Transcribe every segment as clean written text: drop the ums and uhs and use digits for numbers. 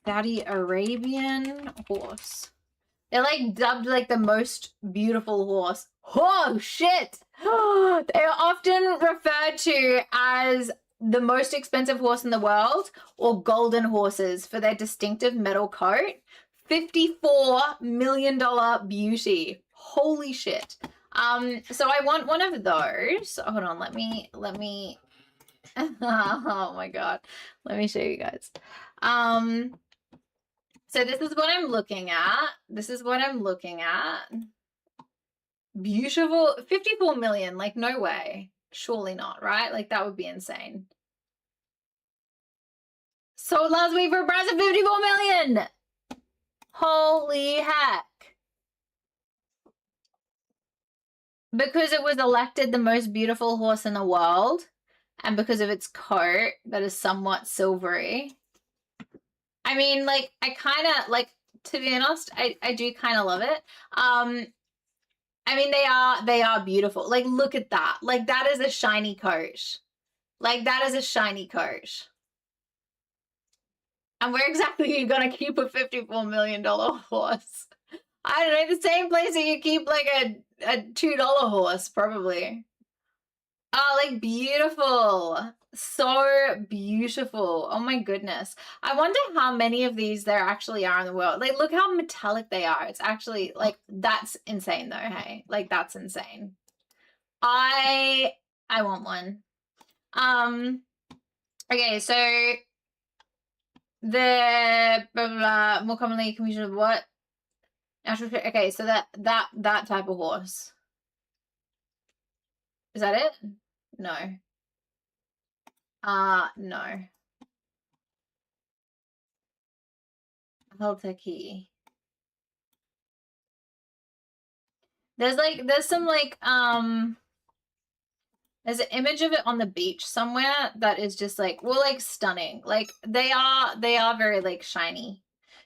Saudi Arabian horse. They're like dubbed like the most beautiful horse. Oh shit! They are often referred to as the most expensive horse in the world or golden horses for their distinctive metal coat. $54 million beauty. Holy shit. So I want one of those. Hold on, let me oh my god. Let me show you guys. So this is what I'm looking at. Beautiful. 54 million. Like, no way. Surely not, right? Like, that would be insane. Sold last week for a price of 54 million. Holy heck. Because it was elected the most beautiful horse in the world, and because of its coat that is somewhat silvery. I mean, like, I kind of, like, to be honest, I do kind of love it. I mean, they are beautiful. Like, look at that. Like, that is a shiny coat. Like, that is a shiny coat. And where exactly are you going to keep a $54 million horse? I don't know, the same place that you keep, like, a $2 horse, probably. Oh, like, beautiful. So beautiful. Oh my goodness. I wonder how many of these there actually are in the world. Like, look how metallic they are. It's actually, like, that's insane though, hey? Like, that's insane. I want one. Okay, so the blah, blah, blah, more commonly commission of what? Okay, so that type of horse. Is that it? No. No. Helteki. There's some like there's an image of it on the beach somewhere that is just like, well, like stunning. Like they are very like shiny.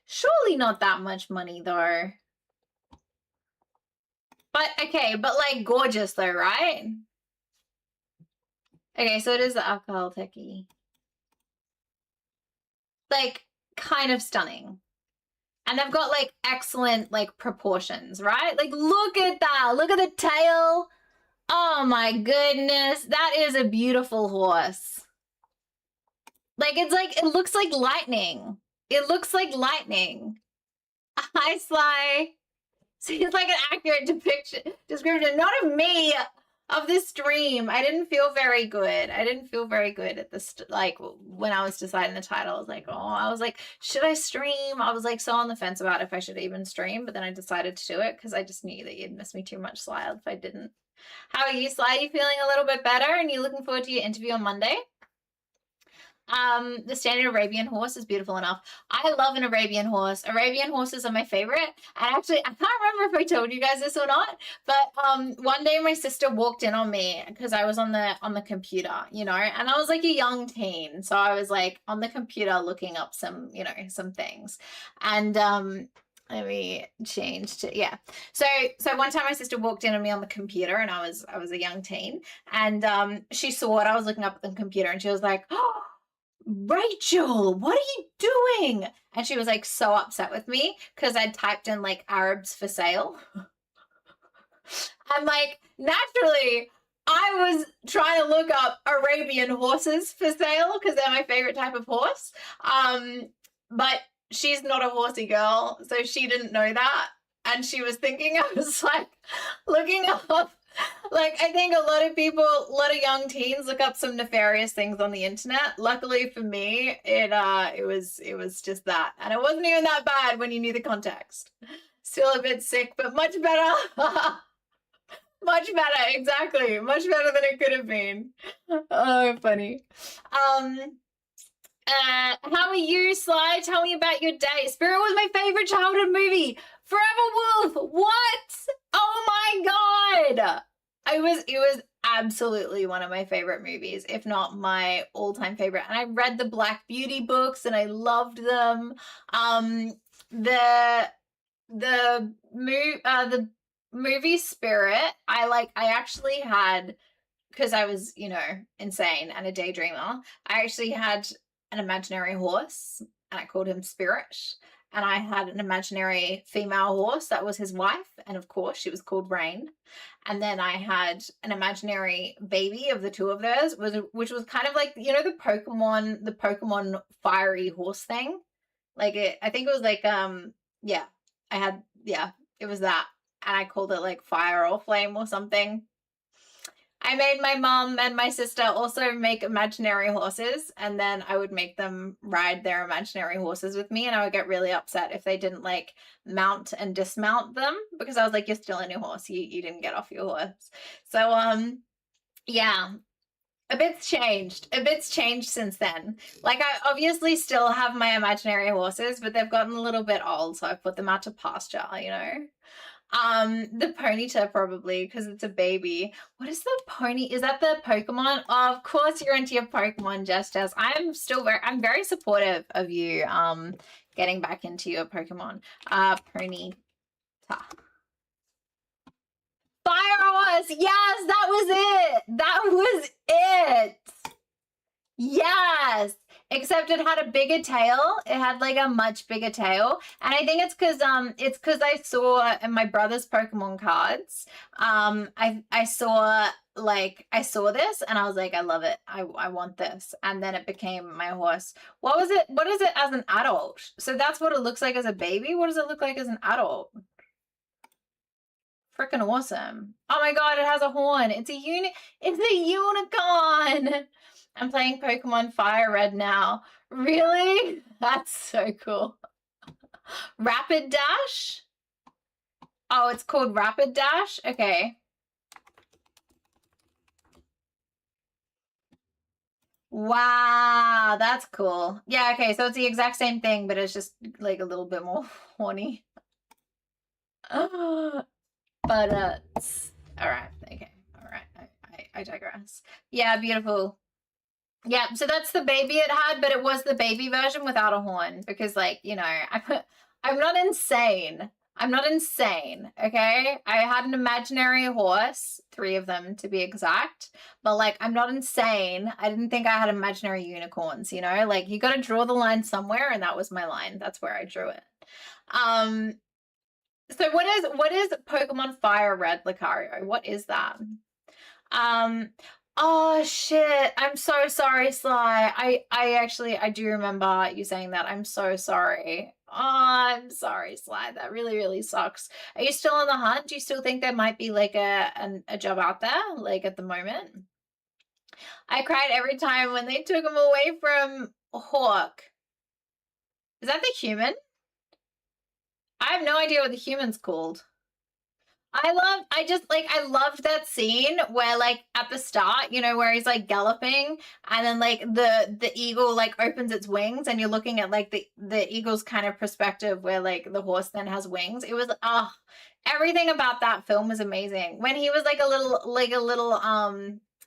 Surely not that much money though. But okay, but like gorgeous though, right? Okay, so it is the alcohol techie. Like kind of stunning. And they've got like excellent like proportions, right? Like look at that. Look at the tail. Oh my goodness. That is a beautiful horse. Like it's like, it looks like lightning. It looks like lightning. Hi, Sly. Seems like an accurate description, not of me, of this stream. I didn't feel very good. I didn't feel very good at this, like when I was deciding the title. I was like, should I stream? I was like so on the fence about if I should even stream, but then I decided to do it because I just knew that you'd miss me too much, Sly, if I didn't. How are you, Sly? Are you feeling a little bit better? And you looking forward to your interview on Monday? The standard Arabian horse is beautiful enough. I love an Arabian horse. Arabian horses are my favorite. And actually, I can't remember if I told you guys this or not, but one day my sister walked in on me because I was on the computer, you know, and I was like a young teen. So I was like on the computer looking up some, you know, some things. And let me change to, yeah. So one time my sister walked in on me on the computer and I was a young teen, and she saw what I was looking up at the computer and she was like, oh, Rachel, what are you doing? And she was like so upset with me because I'd typed in like Arabs for sale. I'm like, naturally, I was trying to look up Arabian horses for sale because they're my favorite type of horse. But she's not a horsey girl, so she didn't know that. And she was thinking I was like looking up. Like, I think a lot of young teens look up some nefarious things on the internet. Luckily for me, it was just that. And it wasn't even that bad when you knew the context. Still a bit sick, but much better. Much better, exactly. Much better than it could have been. Oh, funny. How are you, Sly? Tell me about your day. Spirit was my favorite childhood movie. Forever Wolf. What? Oh my god. It was absolutely one of my favorite movies, if not my all-time favorite. And I read the Black Beauty books and I loved them. The movie Spirit, I actually had, because I was, you know, insane and a daydreamer, I actually had an imaginary horse, and I called him Spirit. And I had an imaginary female horse that was his wife, and of course she was called Rain. And then I had an imaginary baby of the two of theirs, which was kind of like, you know, the Pokemon fiery horse thing. Like I think it was like yeah, it was that, and I called it like Fire or Flame or something. I made my mom and my sister also make imaginary horses, and then I would make them ride their imaginary horses with me, and I would get really upset if they didn't like mount and dismount them, because I was like, you're still in your horse, you didn't get off your horse. So yeah, a bit's changed since then. Like, I obviously still have my imaginary horses, but they've gotten a little bit old, so I put them out to pasture, you know. The Ponyta probably, because it's a baby. What is the pony? Is that the Pokemon? Oh, of course you're into your Pokemon, Jess. I'm very supportive of you getting back into your Pokemon. Ponyta. Fire Horse! Yes, that was it! That was it! Yes! Except it had a bigger tail. It had like a much bigger tail. And I think it's because I saw in my brother's Pokemon cards, I saw this and I was like, I love it. I want this. And then it became my horse. What was it? What is it as an adult? So that's what it looks like as a baby. What does it look like as an adult? Freaking awesome. Oh my god, it has a horn. It's a unicorn. I'm playing Pokemon Fire Red now. Really? That's so cool. Rapid Dash? Oh, it's called Rapid Dash? Okay. Wow, that's cool. Yeah, okay, so it's the exact same thing, but it's just like a little bit more horny. But all right, okay, all right. I digress. Yeah, beautiful. Yeah, so that's the baby it had, but it was the baby version without a horn, because, like, you know, I'm not insane. I'm not insane, okay? I had an imaginary horse, 3 of them to be exact, but, like, I'm not insane. I didn't think I had imaginary unicorns, you know? Like, you got to draw the line somewhere, and that was my line. That's where I drew it. So what is Pokemon Fire Red, Lucario? What is that? Oh shit. I'm so sorry, Sly. I do remember you saying that. I'm so sorry. Oh, I'm sorry, Sly. That really, really sucks. Are you still on the hunt? Do you still think there might be like a job out there, like at the moment? I cried every time when they took him away from Hawk. Is that the human? I have no idea what the human's called. I loved that scene where, like, at the start, you know, where he's like galloping and then like the eagle like opens its wings and you're looking at like the eagle's kind of perspective where like the horse then has wings. It was everything about that film was amazing. When he was like a little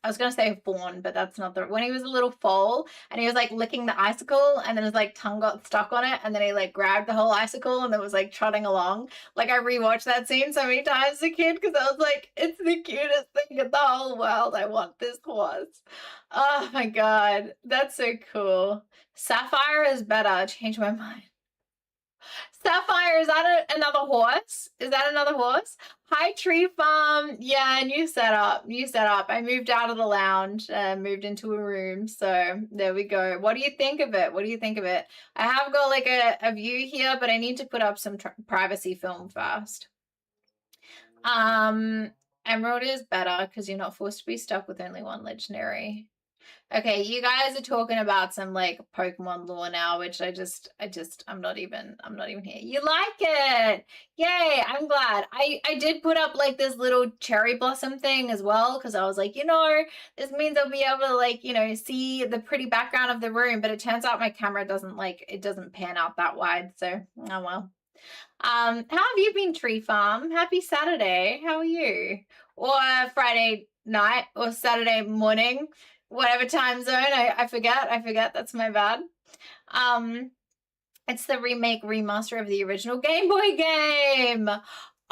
I was gonna say fawn, but that's not when he was a little foal and he was like licking the icicle and then his like tongue got stuck on it and then he like grabbed the whole icicle and then was like trotting along. Like, I rewatched that scene so many times as a kid because I was like, it's the cutest thing in the whole world. I want this horse. Oh my god, that's so cool. Sapphire is better. Change my mind. Sapphire, is that another horse? Is that another horse? Hi, Tree Farm. Yeah, new setup. I moved out of the lounge and moved into a room. So there we go. What do you think of it? I have got like a view here, but I need to put up some privacy film first. Emerald is better because you're not forced to be stuck with only one legendary. Okay, you guys are talking about some like Pokemon lore now, which I'm not even here. You like it? Yay, I'm glad. I did put up like this little cherry blossom thing as well because I was like, you know, this means I'll be able to like, you know, see the pretty background of the room, but it turns out my camera doesn't pan out that wide, so oh well. How have you been, Tree Farm? Happy Saturday. How are you? Or Friday night or Saturday morning, whatever time zone. I forget. That's my bad. It's the remaster of the original Game Boy game.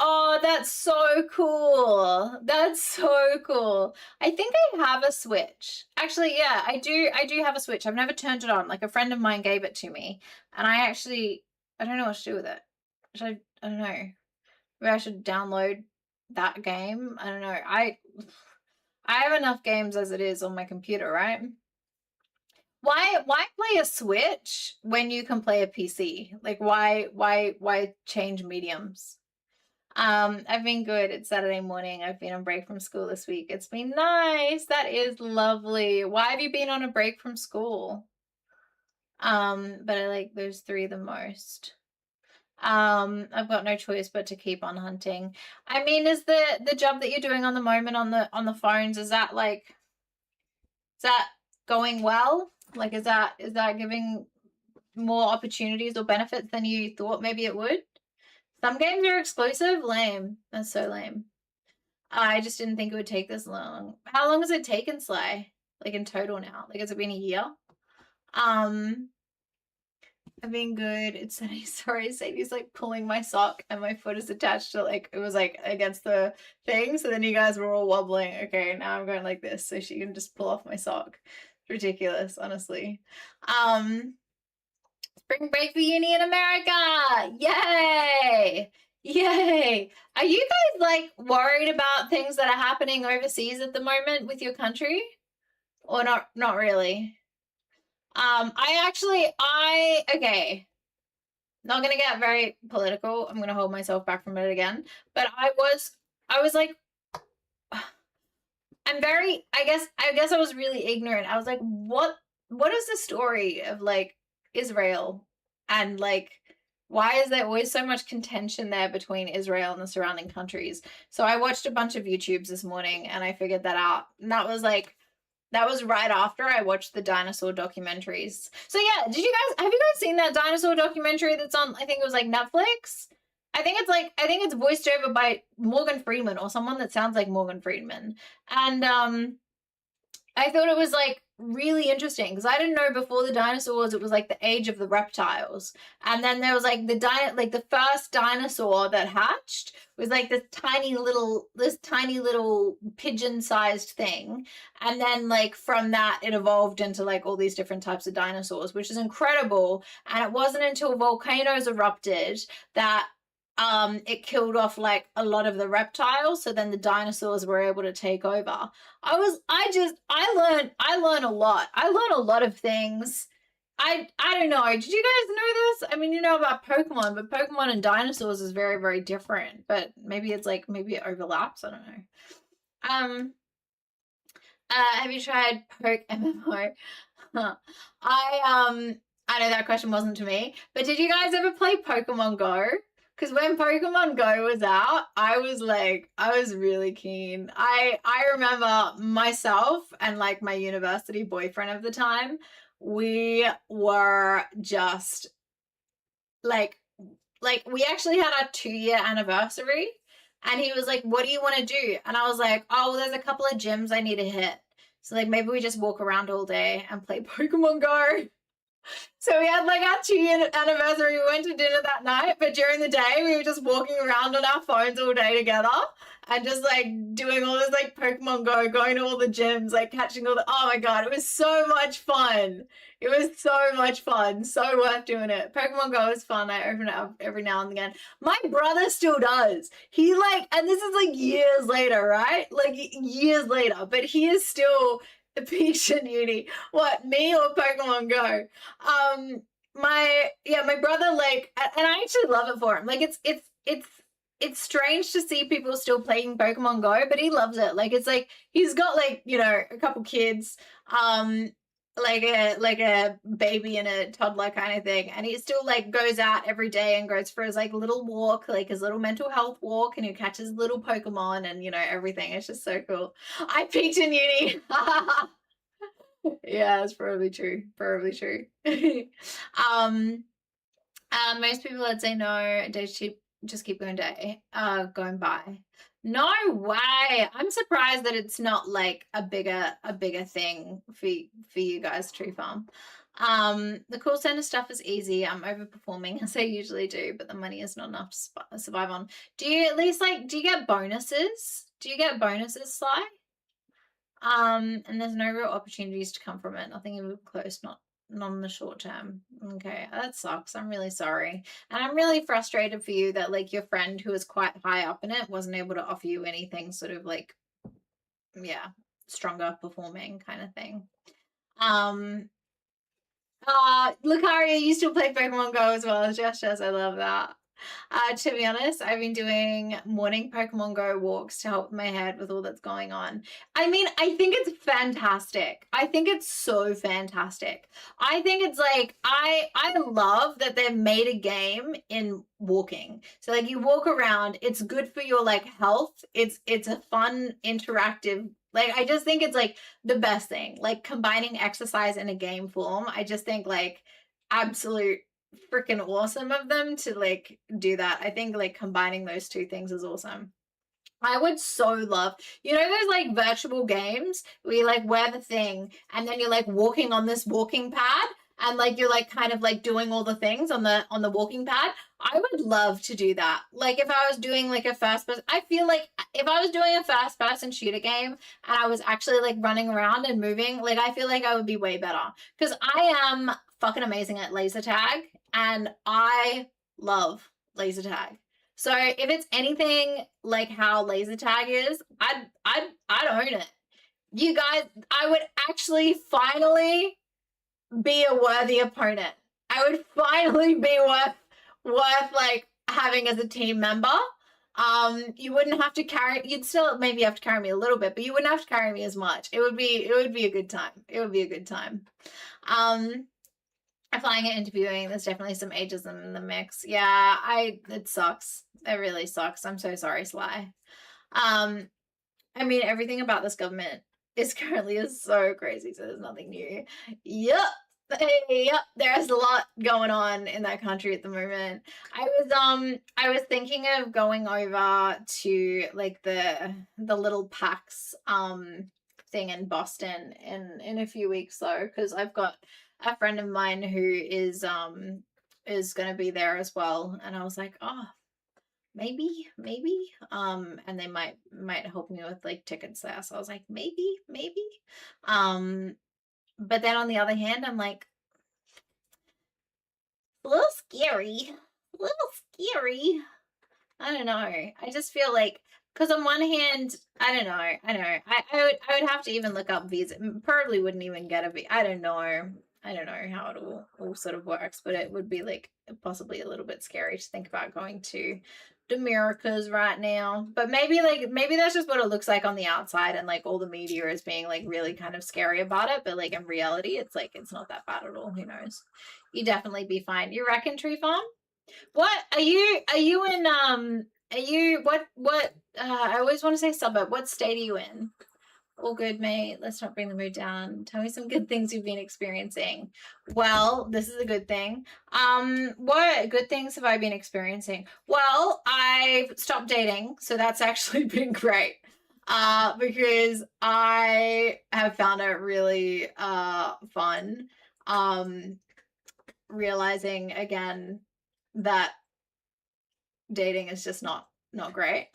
Oh, that's so cool. That's so cool. I think I have a Switch. Actually, yeah, I do have a Switch. I've never turned it on. Like a friend of mine gave it to me, and I don't know what to do with it. I don't know. Maybe I should download that game. I don't know. I have enough games as it is on my computer, right? Why play a Switch when you can play a PC? Like why change mediums? I've been good. It's Saturday morning. I've been on break from school this week. It's been nice. That is lovely. Why have you been on a break from school? But I like those three the most. I've got no choice but to keep on hunting. I mean, is the job that you're doing on the moment on the phones, is that going well? Like is that giving more opportunities or benefits than you thought maybe it would? Some games are exclusive. Lame. That's so lame. I just didn't think it would take this long. How long has it taken, Sly? Like in total now? Like has it been a year? I've been good. It's sorry, Sadie's like pulling my sock and my foot is attached to like it was like against the thing. So then you guys were all wobbling. Okay, now I'm going like this so she can just pull off my sock. It's ridiculous, honestly. Spring break for uni in America! Yay! Yay! Are you guys like worried about things that are happening overseas at the moment with your country? Or not really? Okay, not gonna get very political. I'm gonna hold myself back from it again. But I was like, I guess I was really ignorant. I was like, what is the story of like Israel and like why is there always so much contention there between Israel and the surrounding countries? So I watched a bunch of YouTubes this morning and I figured that out. And that was right after I watched the dinosaur documentaries. So yeah, have you guys seen that dinosaur documentary that's on, I think it was like Netflix? I think it's voiced over by Morgan Freeman or someone that sounds like Morgan Freeman. And I thought it was like really interesting because I didn't know before the dinosaurs it was like the age of the reptiles, and then there was like the first dinosaur that hatched was like this tiny little pigeon-sized thing, and then like from that it evolved into like all these different types of dinosaurs, which is incredible. And it wasn't until volcanoes erupted that it killed off like a lot of the reptiles, so then the dinosaurs were able to take over. I learned a lot. I learned a lot of things. I don't know. Did you guys know this? I mean, you know about Pokemon, but Pokemon and dinosaurs is very, very different. But maybe it overlaps. I don't know. Have you tried Poke MMO? I know that question wasn't to me, but did you guys ever play Pokemon Go? Because when Pokemon Go was out, I was really keen. I remember myself and like my university boyfriend of the time, we were just like we actually had our 2-year anniversary, and he was like, "What do you want to do?" And I was like, "Oh, well, there's a couple of gyms I need to hit. So like maybe we just walk around all day and play Pokemon Go." So we had like our 2-year anniversary. We went to dinner that night, but during the day we were just walking around on our phones all day together and just like doing all this like Pokemon Go, going to all the gyms, like catching all the. Oh my god, it was so much fun. It was so much fun. So worth doing it. Pokemon Go is fun. I open it up every now and again. My brother still does. He like, and this is like years later, right? Like years later, but he is still a peach in uni. What, me or Pokemon Go? My brother like, and I actually love it for him. Like it's strange to see people still playing Pokemon Go, but he loves it. Like it's like he's got like, you know, a couple kids, like a baby and a toddler kind of thing, and he still like goes out every day and goes for his like little walk, like his little mental health walk, and he catches little Pokemon and you know everything. It's just so cool. I peaked in uni. Yeah, it's probably true. Probably true. um, Most people would say no. Days just keep going by. No way. I'm surprised that it's not like a bigger thing for you guys, Tree Farm. The call center stuff is easy. I'm overperforming as I usually do, but the money is not enough to survive on. Do you at least do you get bonuses? Do you get bonuses, Sly? And there's no real opportunities to come from it. Nothing even close, not in the short term. Okay, that sucks. I'm really sorry. And I'm really frustrated for you that like your friend who was quite high up in it wasn't able to offer you anything sort of like, yeah, stronger performing kind of thing. Lucaria, you still play Pokemon Go as well as Josh does. I love that. To be honest, I've been doing morning Pokemon Go walks to help my head with all that's going on. I mean, I think it's fantastic. I think it's so fantastic. I think it's like I love that they've made a game in walking. So like you walk around, it's good for your like health. It's a fun interactive, like I just think it's like the best thing. Like combining exercise in a game form. I just think like absolute freaking awesome of them to like do that. I think like combining those two things is awesome. I would so love, you know, those like virtual games where you like wear the thing and then you're like walking on this walking pad and like you're like kind of like doing all the things on the walking pad. I would love to do that. Like if I was doing like a first person, I feel like if I was doing a first person shooter game and I was actually like running around and moving, like I feel like I would be way better because I am fucking amazing at laser tag and I love laser tag. So if it's anything like how laser tag is, I'd own it. You guys, I would actually finally be a worthy opponent. I would finally be worth like having as a team member. You wouldn't have to carry, you'd still maybe have to carry me a little bit, but you wouldn't have to carry me as much. It would be a good time. It would be a good time. Applying and interviewing, there's definitely some ageism in the mix. Yeah, it sucks. It really sucks. I'm so sorry, Sly. I mean, everything about this government is currently so crazy, so there's nothing new. Yep. Hey, yep, there's a lot going on in that country at the moment. I was thinking of going over to like the little PAX thing in Boston in a few weeks though, because I've got a friend of mine who is going to be there as well, and I was like, oh, maybe and they might help me with like tickets there, so I was like maybe but then on the other hand I'm like a little scary, I don't know. I just feel like, because on one hand, I don't know. I would have to even look up visa. Probably wouldn't even get a visa. I don't know. I don't know how it all sort of works, but it would be like possibly a little bit scary to think about going to the Americas right now. But maybe that's just what it looks like on the outside, and like all the media is being like really kind of scary about it. But like in reality, it's like it's not that bad at all. Who knows? You definitely be fine. You reckon, Tree Farm? What are you in are you what I always want to say suburb. What state are you in? All good, mate. Let's not bring the mood down. Tell me some good things you've been experiencing. Well, this is a good thing. What good things have I been experiencing? Well, I've stopped dating, so that's actually been great. Because I have found it really fun. Realizing again that dating is just not great.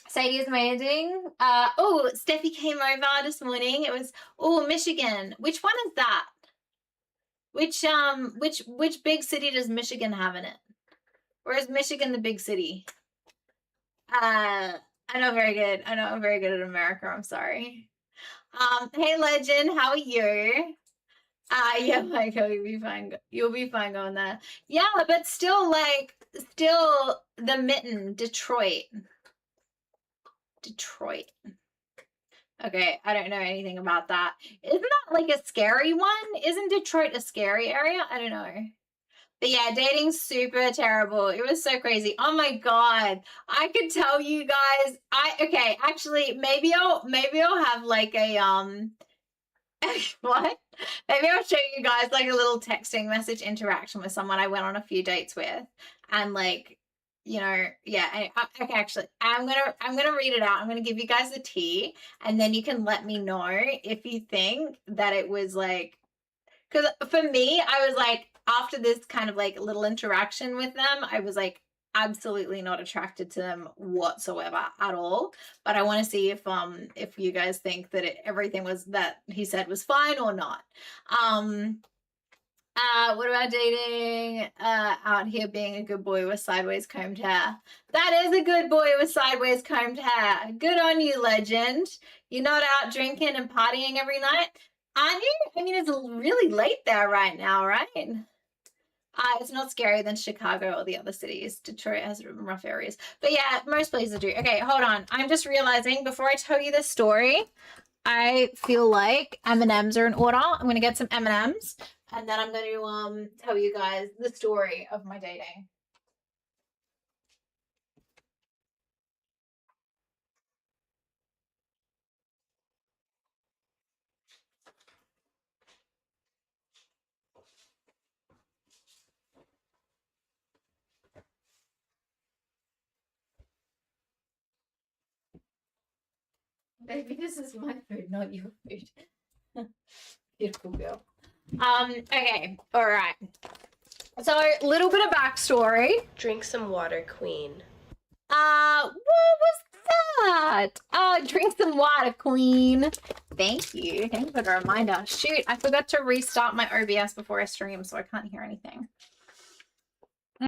Sadie is amazing. Oh, Steffi came over this morning. It was Michigan. Which one is that? Which big city does Michigan have in it? Or is Michigan the big city? I know very good. I know I'm very good at America. I'm sorry. Hey Legend, how are you? Yeah, Michael, you'll be fine. You'll be fine going there. Yeah, but still the mitten, Detroit. Okay, I don't know anything about that. Isn't that like a scary one? Isn't Detroit a scary area? I don't know. But yeah, dating's super terrible. It was so crazy. Oh my god. I could tell you guys. Okay, actually maybe I'll have like a what? Maybe I'll show you guys like a little texting message interaction with someone I went on a few dates with, and like, you know, yeah. Okay, actually, I'm gonna read it out. I'm gonna give you guys the tea, and then you can let me know if you think that it was like Because for me, I was like, after this kind of like little interaction with them, I was like absolutely not attracted to them whatsoever at all. But I want to see if you guys think that everything was that he said was fine or not. What about dating out here being a good boy with sideways combed hair? That is a good boy with sideways combed hair. Good on you, legend. You're not out drinking and partying every night, aren't you? I mean, it's really late there right now, right? It's not scarier than Chicago or the other cities. Detroit has rough areas. But yeah, most places do. Okay, hold on. I'm just realizing before I tell you this story, I feel like M&Ms are in order. I'm going to get some M&Ms. And then I'm going to tell you guys the story of my dating. Baby, this is my food, not your food. Beautiful girl. Okay, all right. So, a little bit of backstory. Drink some water, queen. What was that? Drink some water, queen. Thank you. Thank you for the reminder. Shoot, I forgot to restart my OBS before I stream, so I can't hear anything.